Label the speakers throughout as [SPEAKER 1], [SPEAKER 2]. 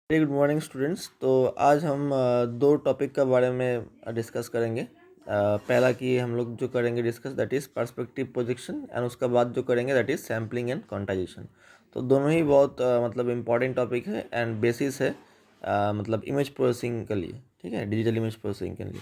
[SPEAKER 1] Very good morning students. तो आज हम दो टॉपिक के बारे में डिस्कस करेंगे। पहला कि हम लोग जो करेंगे discuss that is perspective projection and उसका बाद जो करेंगे that is sampling and quantization. तो दोनों ही बहुत मतलब इम्पॉर्टेंट टॉपिक है एंड बेसिस है मतलब इमेज प्रोसेसिंग के लिए, ठीक है, डिजिटल इमेज प्रोसेसिंग के लिए।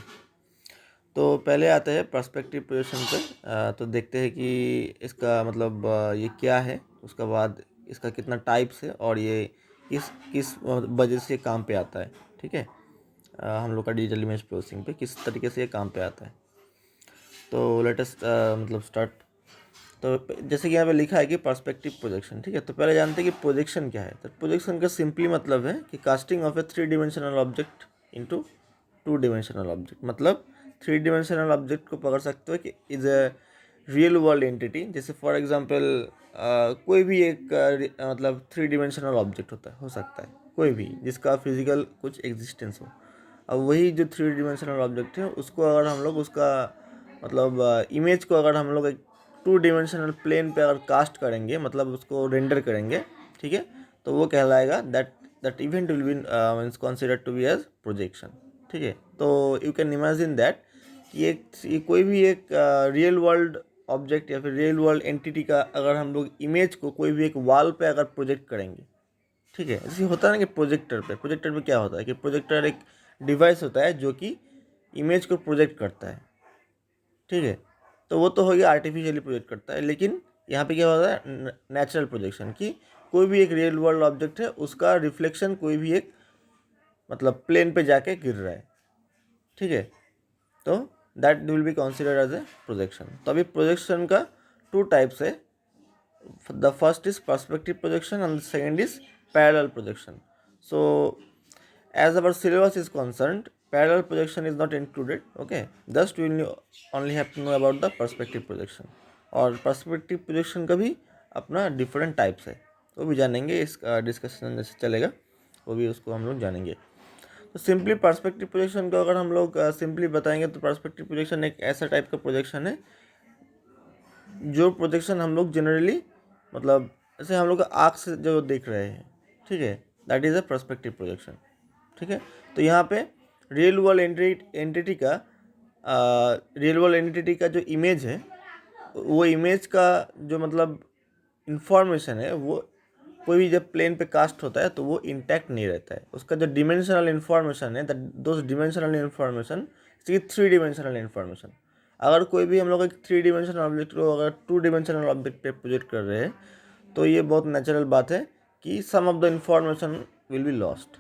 [SPEAKER 1] तो पहले आते हैं पर्सपेक्टिव प्रोजेक्शन पे। तो देखते हैं कि इसका मतलब ये क्या है, उसका बाद इसका कितना टाइप्स है और ये किस किस वजह से काम पे आता है, ठीक है। हम लोग का डिजिटल इमेज प्रोसेसिंग पे किस तरीके से ये काम पे आता है। तो लेटेस्ट मतलब स्टार्ट। तो जैसे कि यहाँ पे लिखा है कि पर्सपेक्टिव प्रोजेक्शन, ठीक है। तो पहले जानते हैं कि प्रोजेक्शन क्या है। तो प्रोजेक्शन का सिंपली मतलब है कि casting of A 3 dimensional object into 2 dimensional object. मतलब 3 डिमेंशनल ऑब्जेक्ट को पकड़ सकते हो कि is a real world entity. जैसे फॉर एग्जांपल कोई भी एक मतलब 3 डिमेंशनल ऑब्जेक्ट होता है, हो सकता है कोई भी जिसका फिजिकल कुछ एग्जिस्टेंस हो। अब वही जो 3 डिमेंशनल ऑब्जेक्ट है उसको अगर हम लोग उसका मतलब इमेज को अगर हम लोग एक 2 डिमेंशनल प्लेन पे अगर कास्ट करेंगे, मतलब उसको रेंडर करेंगे, ठीक है, तो वो कहलाएगा that event will be means considered to be as projection, ठीक है। तो यू कैन इमेजिन दैट कि ये कोई भी एक रियल वर्ल्ड ऑब्जेक्ट या फिर रियल वर्ल्ड एंटिटी का अगर हम लोग इमेज को कोई भी एक वॉल पे अगर प्रोजेक्ट करेंगे, ठीक है। जैसे होता है ना कि प्रोजेक्टर पे क्या होता है कि प्रोजेक्टर एक डिवाइस होता है जो कि इमेज को प्रोजेक्ट करता है, ठीक है। तो वो तो हो गया आर्टिफिशियली प्रोजेक्ट करता है, लेकिन यहाँ पे क्या होता है नेचुरल प्रोजेक्शन, कि कोई भी एक रियल वर्ल्ड ऑब्जेक्ट है उसका रिफ्लेक्शन कोई भी एक मतलब प्लेन पे जाके गिर रहा है, ठीक है। तो that will be considered as a projection. तो अभी प्रोजेक्शन का 2 टाइप्स है। The first is perspective projection and the second is parallel projection. So as our syllabus is concerned, parallel projection is not included, okay. Thus we will only have to know about the perspective projection। और perspective projection का भी अपना different types है, वो भी जानेंगे इस discussion जैसे चलेगा, वो भी उसको हम लोग जानेंगे। तो सिंपली पर्सपेक्टिव प्रोजेक्शन को अगर हम लोग सिंपली बताएंगे तो पर्सपेक्टिव प्रोजेक्शन एक ऐसा टाइप का प्रोजेक्शन है जो प्रोजेक्शन हम लोग जनरली मतलब जैसे हम लोग आँख से जो देख रहे हैं, ठीक है, that is a perspective projection, ठीक है। तो यहाँ पे रियल वर्ल्ड एंटिटी का जो इमेज है, वो इमेज का जो मतलब इंफॉर्मेशन है वो कोई भी जब प्लेन पे कास्ट होता है तो वो इंटैक्ट नहीं रहता है। उसका जो डिमेंशनल इन्फॉर्मेशन है those dimensional information, 3 dimensional information, अगर कोई भी हम लोग एक 3 डिमेंशनल ऑब्जेक्ट को अगर 2 डिमेंशनल ऑब्जेक्ट पे प्रोजेक्ट कर रहे हैं तो ये बहुत नेचुरल बात है कि some of the information will be lost,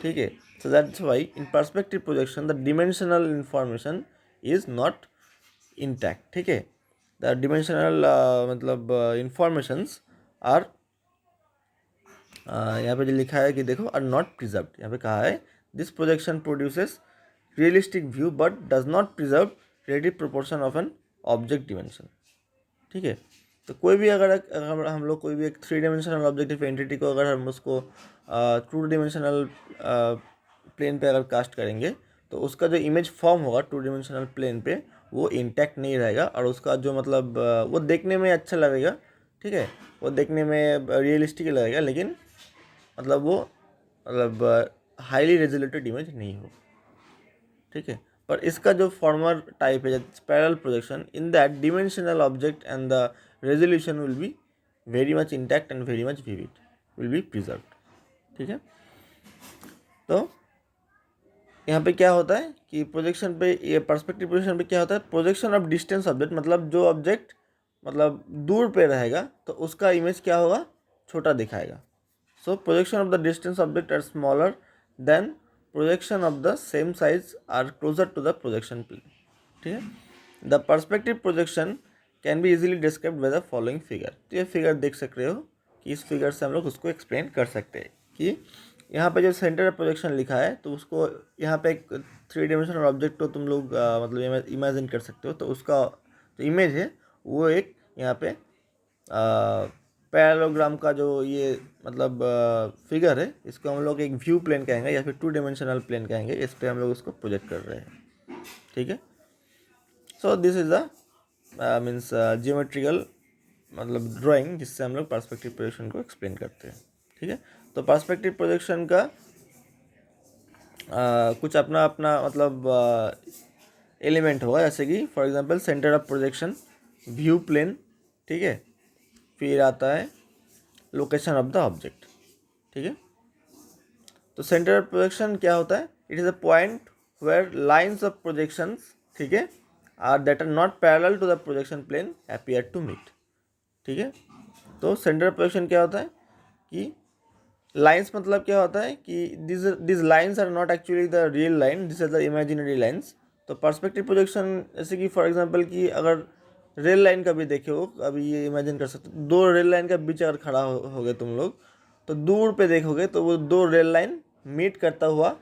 [SPEAKER 1] ठीक है। So that's why in perspective projection the dimensional information is not intact, ठीक है। द डिमेंशनल मतलब इंफॉर्मेशंस आर यहाँ पे जो लिखा है कि देखो आर नॉट प्रिजर्व। यहाँ पे कहा है this projection produces realistic view but does not preserve relative proportion of an object dimension, ठीक है। तो कोई भी अगर हम लोग कोई भी एक 3 डिमेंशनल ऑब्जेक्टिव एंटिटी को अगर हम उसको 2 डिमेंशनल प्लेन पे अगर कास्ट करेंगे तो उसका जो इमेज फॉर्म होगा 2 डिमेंशनल प्लेन पे वो इंटैक्ट नहीं रहेगा और उसका जो मतलब वो देखने में अच्छा लगेगा, ठीक है, वो देखने में रियलिस्टिक लगेगा, लेकिन मतलब वो मतलब हाईली रेजोल्यूटेड इमेज नहीं हो, ठीक है। पर इसका जो फॉर्मर टाइप है parallel projection, in that dimensional object and the resolution will be very much intact and very much vivid, will be preserve, ठीक है। तो यहाँ पे क्या होता है कि प्रोजेक्शन पे ये पर्सपेक्टिव प्रोजेक्शन पे क्या होता है, प्रोजेक्शन ऑफ डिस्टेंस ऑब्जेक्ट, मतलब जो ऑब्जेक्ट मतलब दूर पे रहेगा तो उसका इमेज क्या होगा, छोटा दिखाएगा। So projection of the distance object are smaller than projection of the same size are closer to the projection plane, ठीक है। The perspective projection can be easily described by the following figure. तो ये figure देख सक रहे हो कि इस फिगर से हम लोग उसको एक्सप्लेन कर सकते हैं कि यहाँ पे जो सेंटर प्रोजेक्शन लिखा है तो उसको यहाँ पे एक 3 डिमेंशनल ऑब्जेक्ट को तुम लोग मतलब इमेजिन कर सकते हो। तो उसका जो इमेज है वो एक यहाँ पे पैरेललोग्राम का जो ये मतलब फिगर है, इसको हम लोग एक व्यू प्लेन कहेंगे या फिर 2 डिमेंशनल प्लेन कहेंगे, इस पर हम लोग इसको प्रोजेक्ट कर रहे हैं, ठीक है। So this is the means geometrical मतलब ड्राइंग जिससे हम लोग पर्सपेक्टिव प्रोजेक्शन को एक्सप्लेन करते हैं, ठीक है। तो पर्सपेक्टिव प्रोजेक्शन का कुछ अपना अपना मतलब एलिमेंट होगा, जैसे कि for example centre of projection, view plane, ठीक है, फिर आता है लोकेशन ऑफ द ऑब्जेक्ट, ठीक है। तो सेंटर ऑफ प्रोजेक्शन क्या होता है? It is a point where lines of projections, ठीक है, are that are not parallel to the projection plane appear to meet, ठीक है। तो सेंटर ऑफ प्रोजेक्शन क्या होता है कि लाइन्स मतलब क्या होता है कि this lines are not actually the real line, this are the imaginary lines. तो पर्सपेक्टिव प्रोजेक्शन जैसे कि फॉर एग्जांपल कि अगर रेल लाइन का भी देखे हो, अभी ये इमेजिन कर सकते हो, दो रेल लाइन का बीच अगर खड़ा होगे तुम लोग, तो दूर पे देखोगे तो वो दो रेल लाइन मीट करता हुआ,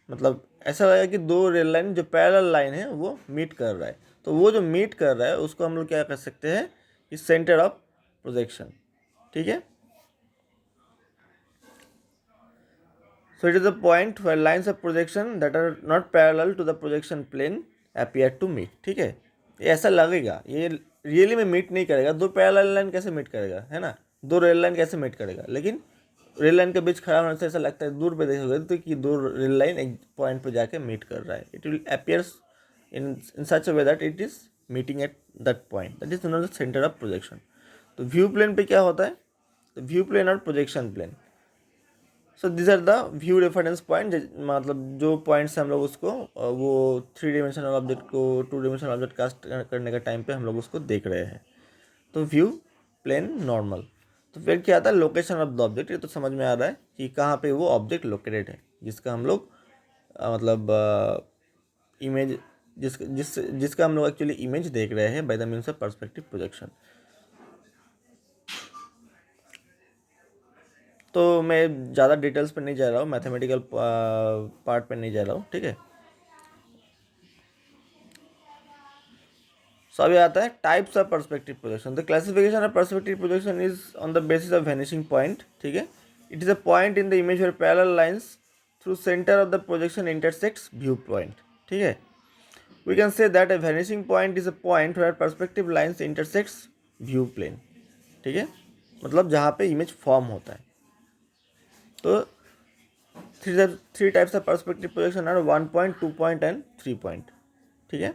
[SPEAKER 1] मतलब ऐसा लगेगा कि दो रेल लाइन जो पैरेलल लाइन है वो मीट कर रहा है। तो वो जो मीट कर रहा है उसको हम लोग क्या कर सकते हैं कि सेंटर ऑफ प्रोजेक्शन, ठीक है। So it is a point where lines of projection that are not parallel to the projection plane appear to meet, ठीक है। ये ऐसा लगेगा, ये रियली में मीट नहीं करेगा, दो पैरेलल लाइन कैसे मीट करेगा, है ना, दो रेल लाइन कैसे मीट करेगा, लेकिन रेल लाइन के बीच खड़ा होने से ऐसा लगता है दूर पे देखोगे तो कि दो रेल लाइन एक पॉइंट पे जाके मीट कर रहा है। It will appears in such a way that it is meeting at that point, that is known as centre of projection. तो व्यू प्लेन पे क्या होता है? तो व्यू प्लेन और projection plane, so this are the view reference point, मतलब जो point से हम लोग उसको वो थ्री डिमेंशनल ऑब्जेक्ट को टू डिमेंशनल ऑब्जेक्ट कास्ट करने का टाइम पे हम लोग उसको देख रहे हैं। तो व्यू प्लेन नॉर्मल। तो फिर क्या आता है? Location of the object. ये तो समझ में आ रहा है कि कहाँ पे वो ऑब्जेक्ट लोकेटेड है, जिसका हम लोग मतलब इमेज जिसका हम लोग एक्चुअली इमेज देख रहे हैं by the means of perspective projection. तो मैं ज़्यादा डिटेल्स पे नहीं जा रहा हूँ, मैथमेटिकल पार्ट पे नहीं जा रहा हूँ, ठीक है। सो अभी आता है types of perspective projection. The classification of perspective projection is on the basis of vanishing point, ठीक है। It is a point in the image where parallel lines through centre of the projection intersects view point, ठीक है। We can say that a vanishing point is a point where perspective lines intersects view plane, ठीक है, मतलब जहाँ पे image form होता है। तो three types of perspective projection are 1 point, 2 point and 3 point, ठीक है।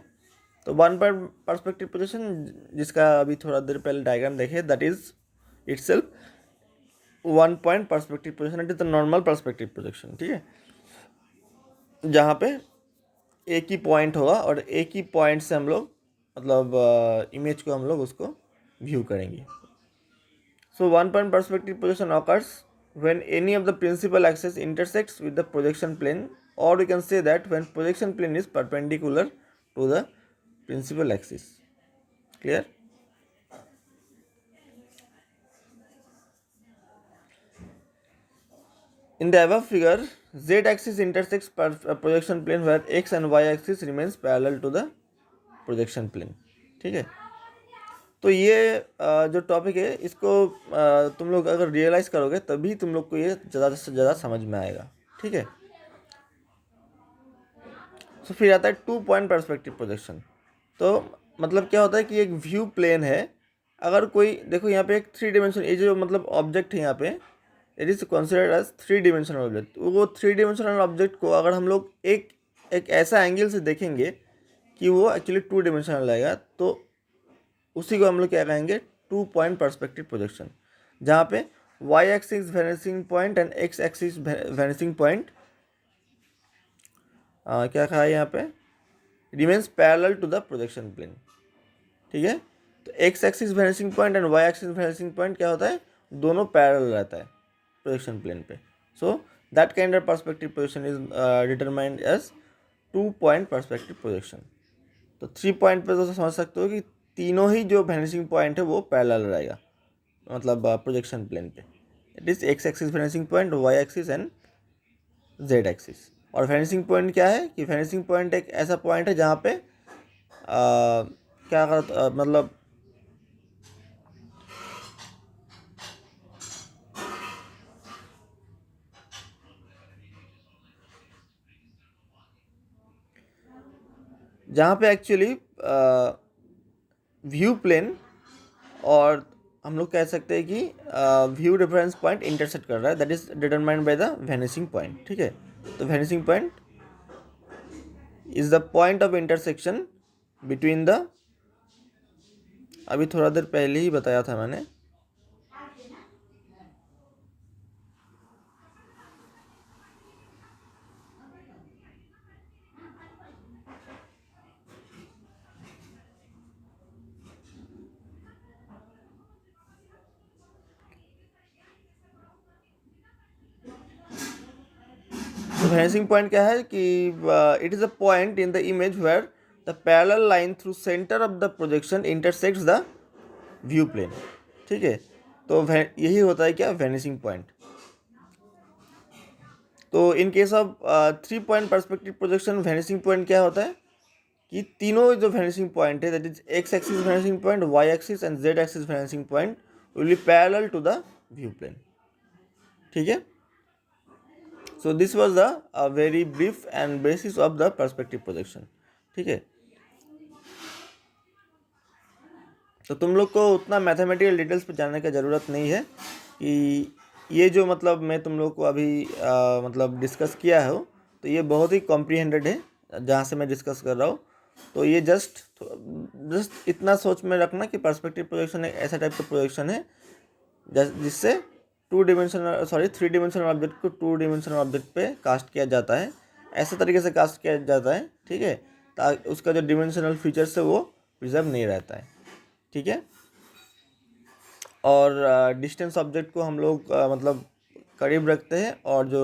[SPEAKER 1] तो 1 पॉइंट पर्सपेक्टिव प्रोजेक्शन, जिसका अभी थोड़ा देर पहले डायग्राम देखे, that is itself 1 point perspective projection, it is the normal perspective projection, ठीक है, जहाँ पे एक ही पॉइंट होगा और एक ही पॉइंट से हम लोग मतलब इमेज को हम लोग उसको व्यू करेंगे। So one point perspective projection occurs when any of the principal axis intersects with the projection plane, or we can say that when projection plane is perpendicular to the principal axis. Clear? In the above figure, z axis intersects projection plane where x and y axis remains parallel to the projection plane. ठीक है। तो ये जो topic है इसको तुम लोग अगर रियलाइज़ करोगे तभी तुम लोग को ये ज़्यादा से ज़्यादा समझ में आएगा, ठीक है। तो फिर आता है 2 पॉइंट पर्सपेक्टिव प्रोजेक्शन। तो मतलब क्या होता है कि एक व्यू प्लेन है, अगर कोई देखो यहाँ पे एक थ्री डिमेंशन, ये जो मतलब ऑब्जेक्ट है यहाँ पे, it is considered as three dimensional object. वो थ्री डिमेंशनल ऑब्जेक्ट को अगर हम लोग एक एक ऐसा एंगल से देखेंगे कि वो एक्चुअली टू डिमेंशनल आएगा, तो उसी को हम लोग क्या कहेंगे? 2 पॉइंट पर्सपेक्टिव प्रोजेक्शन, जहाँ पे y axis vanishing point and x axis vanishing point क्या कहा है यहाँ पे? Remains parallel to the projection plane, ठीक है। तो x axis vanishing point and y axis vanishing point क्या होता है? दोनों पैरेलल रहता है प्रोजेक्शन प्लेन पे। So that kind of perspective projection is determined as 2 point perspective projection. तो 3 पॉइंट पे तो समझ सकते हो कि तीनों ही जो वैनिशिंग पॉइंट है वो पैरेलल रहेगा, मतलब प्रोजेक्शन प्लेन पे। It is x axis vanishing point, Y axis and Z axis. और वैनिशिंग पॉइंट क्या है कि वैनिशिंग पॉइंट एक ऐसा पॉइंट है जहाँ पे क्या कर मतलब जहाँ पे एक्चुअली व्यू प्लेन और हम लोग कह सकते हैं कि व्यू रेफरेंस पॉइंट इंटरसेक्ट कर रहा है, that is determined by the vanishing point. ठीक है, तो vanishing point is the point of intersection between the, अभी थोड़ा देर पहले ही बताया था मैंने, तो वैनिशिंग पॉइंट क्या है कि it is a point in the image where the parallel line through centre of the projection intersects the view plane. ठीक है, तो यही होता है क्या, वैनिशिंग पॉइंट। तो in case of 3 point perspective projection vanishing point क्या होता है कि तीनों जो वैनिशिंग पॉइंट है, that is x axis vanishing point, Y axis and Z axis vanishing point will be parallel to the view plane. ठीक है, so this was the very brief and basis of the perspective projection. ठीक है, तो तुम लोग को उतना mathematical details पे जानने की ज़रूरत नहीं है कि ये जो मतलब मैं तुम लोग को अभी मतलब डिस्कस किया है, तो ये बहुत ही कॉम्प्रिहेंडेड है जहाँ से मैं डिस्कस कर रहा हूँ। तो ये जस्ट इतना सोच में रखना कि पर्सपेक्टिव प्रोजेक्शन एक ऐसा टाइप का प्रोजेक्शन है जिससे 3 डिमेंशनल ऑब्जेक्ट को 2 डिमेंशनल ऑब्जेक्ट पे कास्ट किया जाता है, ऐसे तरीके से कास्ट किया जाता है। ठीक है, ताकि उसका जो डिमेंशनल फीचर्स है वो प्रिजर्व नहीं रहता है। ठीक है, और डिस्टेंस ऑब्जेक्ट को हम लोग मतलब करीब रखते हैं और जो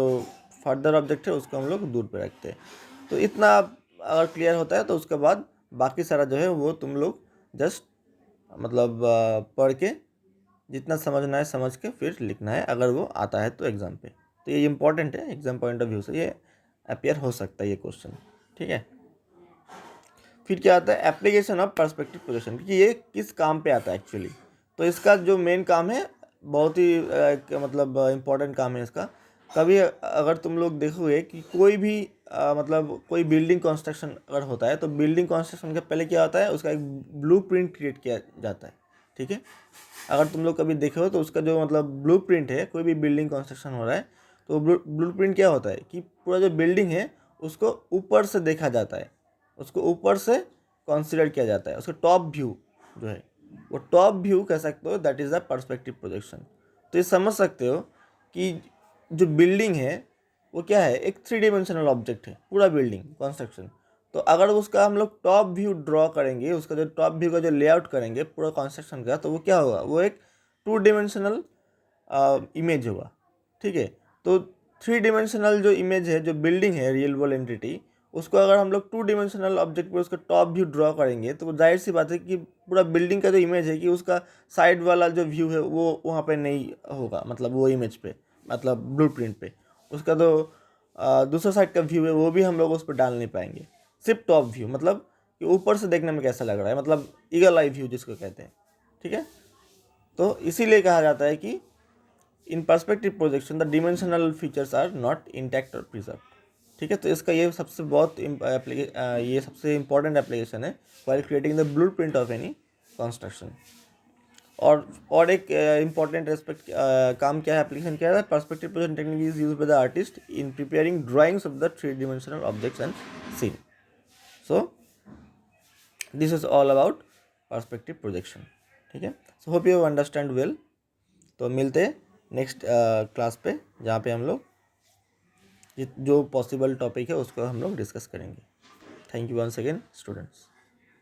[SPEAKER 1] फर्दर ऑब्जेक्ट है उसको हम लोग दूर पे रखते हैं। तो इतना अगर क्लियर होता है तो उसके बाद बाकी सारा जो है वो तुम लोग जस्ट मतलब पढ़ के जितना समझना है समझ के फिर लिखना है, अगर वो आता है तो एग्ज़ाम पे। तो ये इंपॉर्टेंट है, एग्ज़ाम पॉइंट ऑफ व्यू से ये अपियर हो सकता है ये क्वेश्चन। ठीक है, फिर क्या आता है एप्लीकेशन ऑफ पर्सपेक्टिव प्रोजेक्शन, कि ये किस काम पे आता है एक्चुअली। तो इसका जो मेन काम है बहुत ही मतलब इम्पोर्टेंट काम है इसका। कभी अगर तुम लोग देखोगे कि कोई भी मतलब कोई बिल्डिंग कंस्ट्रक्शन अगर होता है, तो बिल्डिंग कंस्ट्रक्शन के पहले क्या होता है, उसका एक ब्लूप्रिंट क्रिएट किया जाता है। ठीक है, अगर तुम लोग कभी देखे हो तो उसका जो मतलब ब्लूप्रिंट है, कोई भी बिल्डिंग कंस्ट्रक्शन हो रहा है तो ब्लूप्रिंट क्या होता है कि पूरा जो बिल्डिंग है उसको ऊपर से देखा जाता है, उसको ऊपर से कंसीडर किया जाता है, उसका टॉप व्यू जो है वो टॉप व्यू कह सकते हो, that is the perspective projection. तो ये समझ सकते हो कि जो बिल्डिंग है वो क्या है, एक 3 डिमेंशनल ऑब्जेक्ट है पूरा बिल्डिंग कंस्ट्रक्शन। तो अगर उसका हम लोग टॉप व्यू ड्रॉ करेंगे, उसका जो टॉप व्यू का जो लेआउट करेंगे पूरा कंस्ट्रक्शन का, तो वो क्या होगा, वो एक 2 डिमेंशनल इमेज होगा। ठीक है, तो 3 डिमेंशनल जो इमेज है, जो बिल्डिंग है रियल वर्ल्ड एंटिटी, उसको अगर हम लोग 2 डिमेंशनल ऑब्जेक्ट पर उसका टॉप व्यू ड्रॉ करेंगे, तो जाहिर सी बात है कि पूरा बिल्डिंग का जो इमेज है कि उसका साइड वाला जो व्यू है वो वहाँ पे नहीं होगा, मतलब वो इमेज पे, मतलब ब्लूप्रिंट पे उसका जो दूसरा साइड का व्यू है वो भी हम लोग उस पर डाल नहीं पाएंगे। सिर्फ टॉप व्यू, मतलब कि ऊपर से देखने में कैसा लग रहा है, मतलब ईगल आई व्यू जिसको कहते हैं। ठीक है, तो इसीलिए कहा जाता है कि in perspective projection the dimensional features are not intact और प्रिजर्व। ठीक है, तो इसका ये सबसे ये सबसे इम्पॉर्टेंट एप्लीकेशन है while creating the blueprint of any construction. और एक इम्पॉर्टेंट एस्पेक्ट काम क्या है, एप्लीकेशन क्या है, perspective projection technique is used by the artist in preparing drawings of the 3 dimensional objects and scene. So this is all about perspective projection. ठीक है, so hope you understand well. तो मिलते हैं नेक्स्ट क्लास पे, जहाँ पे हम लोग जो पॉसिबल टॉपिक है उसको हम लोग डिस्कस करेंगे। Thank you once again students.